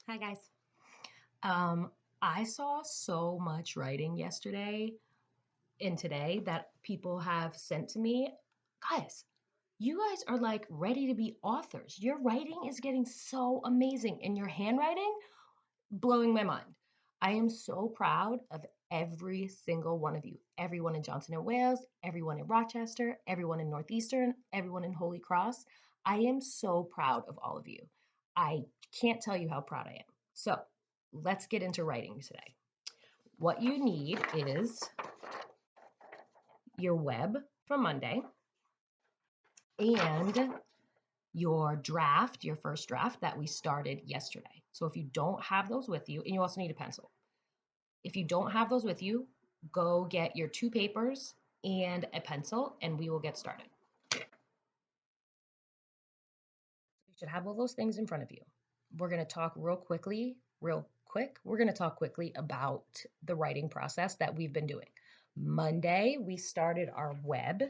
Hi, guys. Um, I saw so much writing yesterday and today that people have sent to me. Guys, you guys are like ready to be authors. Your writing is getting so amazing, and your handwriting blowing my mind. I am so proud of every single one of you. Everyone in Johnson and Wales, everyone in Rochester, everyone in Northeastern, everyone in Holy Cross. I am so proud of all of you. I can't tell you how proud I am. So let's get into writing today. What you need is your web from Monday and your draft, your first draft that we started yesterday. So if you don't have those with you, and you also need a pencil. If you don't have those with you, go get your two papers and a pencil, and we will get started. You should have all those things in front of you. We're going to talk real quick. We're going to talk quickly about the writing process that we've been doing. Monday, we started our web,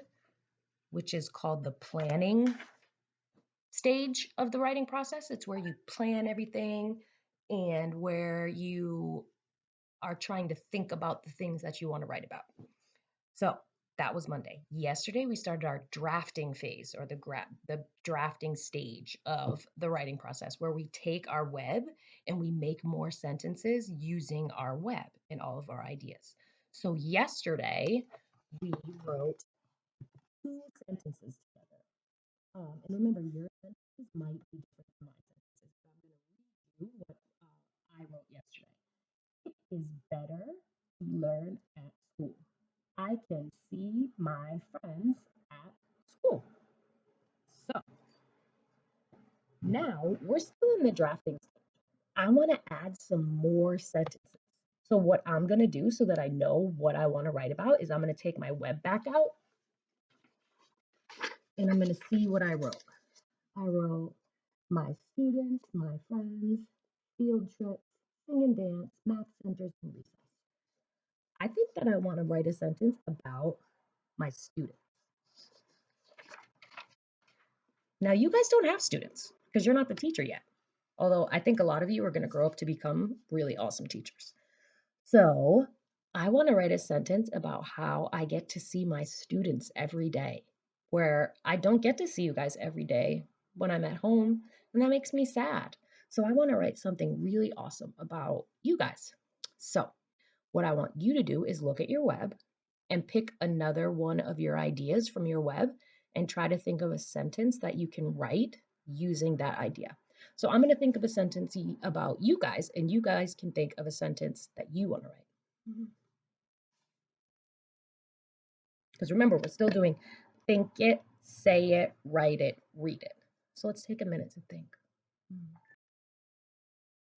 which is called the planning stage of the writing process. It's where you plan everything and where you are trying to think about the things that you want to write about. So that was Monday. Yesterday, we started our drafting phase or the drafting stage of the writing process where we take our web and we make more sentences using our web and all of our ideas. So yesterday, we wrote two sentences together. And remember, your sentences might be different from my sentences, but I'm going to read you what I wrote yesterday. It is better to learn at school. I can see my friends at school. So now we're still in the drafting stage. I want to add some more sentences. So what I'm going to do so that I know what I want to write about is I'm going to take my web back out and I'm going to see what I wrote. I wrote my students, my friends, field trips, sing and dance, math centers, and recess. I think that I want to write a sentence about my students. Now, you guys don't have students because you're not the teacher yet. Although I think a lot of you are going to grow up to become really awesome teachers. So I want to write a sentence about how I get to see my students every day, where I don't get to see you guys every day when I'm at home, and that makes me sad. So I want to write something really awesome about you guys. So what I want you to do is look at your web and pick another one of your ideas from your web and try to think of a sentence that you can write using that idea. So I'm going to think of a sentence about you guys, and you guys can think of a sentence that you want to write. Because remember, we're still doing think it, say it, write it, read it. So let's take a minute to think.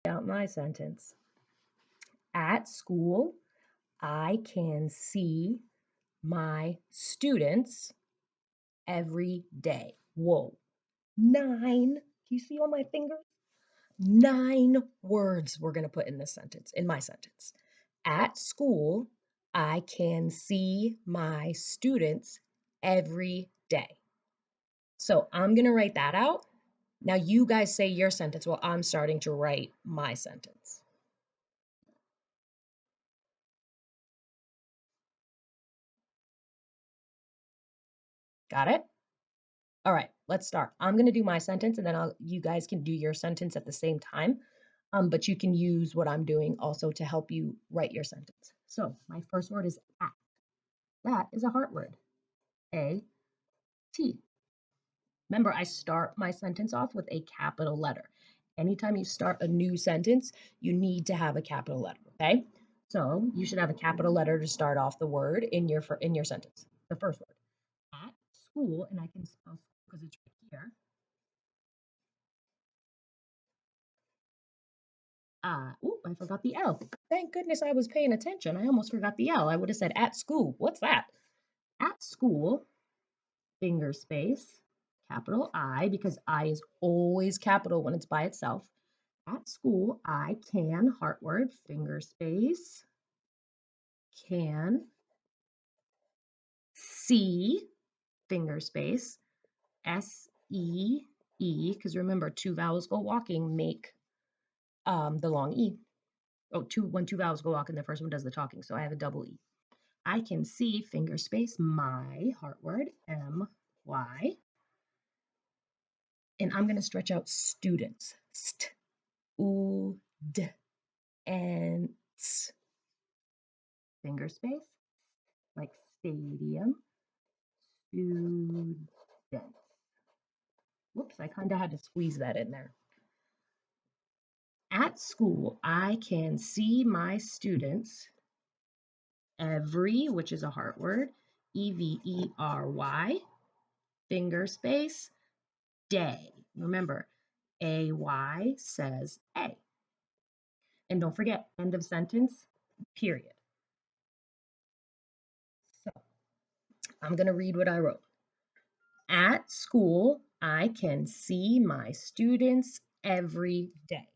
Out my sentence. At school, I can see my students every day. Whoa. 9. Do you see all my fingers? 9 words we're going to put in this sentence, in my sentence. At school, I can see my students every day. So I'm going to write that out. Now you guys say your sentence while I'm starting to write my sentence. Got it? All right, let's start. I'm going to do my sentence and then you guys can do your sentence at the same time. But you can use what I'm doing also to help you write your sentence. So my first word is at. That is a heart word. A, T. Remember, I start my sentence off with a capital letter. Anytime you start a new sentence, you need to have a capital letter, okay? So you should have a capital letter to start off the word in your sentence, the first word. At school, and I can spell school because it's right here. I forgot the L. Thank goodness I was paying attention. I almost forgot the L. I would have said at school. What's that? At school, finger space, capital I, because I is always capital when it's by itself. At school, I can, heart word, finger space, can see, finger space, S-E-E, because remember, two vowels go walking, make the long E. Oh, when two vowels go walking, the first one does the talking. So I have a double E. I can see finger space my heart word my, and I'm going to stretch out students st u d and s. Finger space like stadium student. Whoops, I kind of had to squeeze that in there. At school, I can see my students every, which is a heart word, Every, finger space, day. Remember, AY says A. And don't forget, end of sentence, period. So I'm going to read what I wrote. At school, I can see my students every day.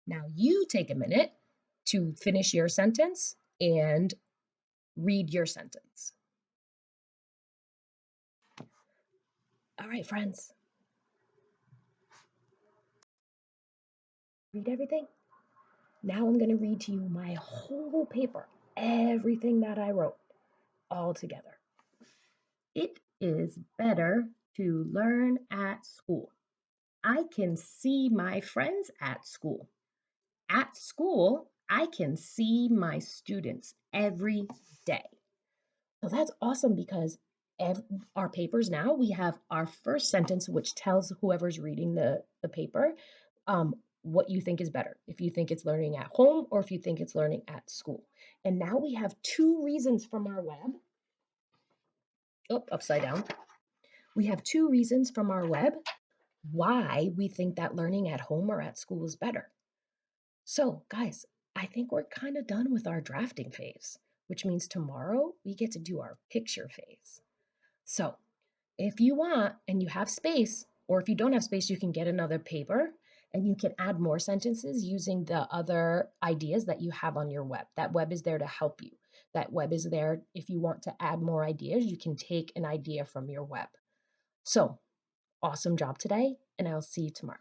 Now you take a minute to finish your sentence and read your sentence. All right, friends. Read everything? Now I'm going to read to you my whole paper, everything that I wrote, all together. It is better to learn at school. I can see my friends at school. At school, I can see my students every day. So that's awesome because our papers now, we have our first sentence, which tells whoever's reading the paper what you think is better, if you think it's learning at home or if you think it's learning at school. And now we have two reasons from our web. Oh, upside down. We have two reasons from our web why we think that learning at home or at school is better. So, guys, I think we're kind of done with our drafting phase, which means tomorrow we get to do our picture phase. So, if you want and you have space, or if you don't have space, you can get another paper and you can add more sentences using the other ideas that you have on your web. That web is there to help you. That web is there if you want to add more ideas, you can take an idea from your web. So, awesome job today, and I'll see you tomorrow.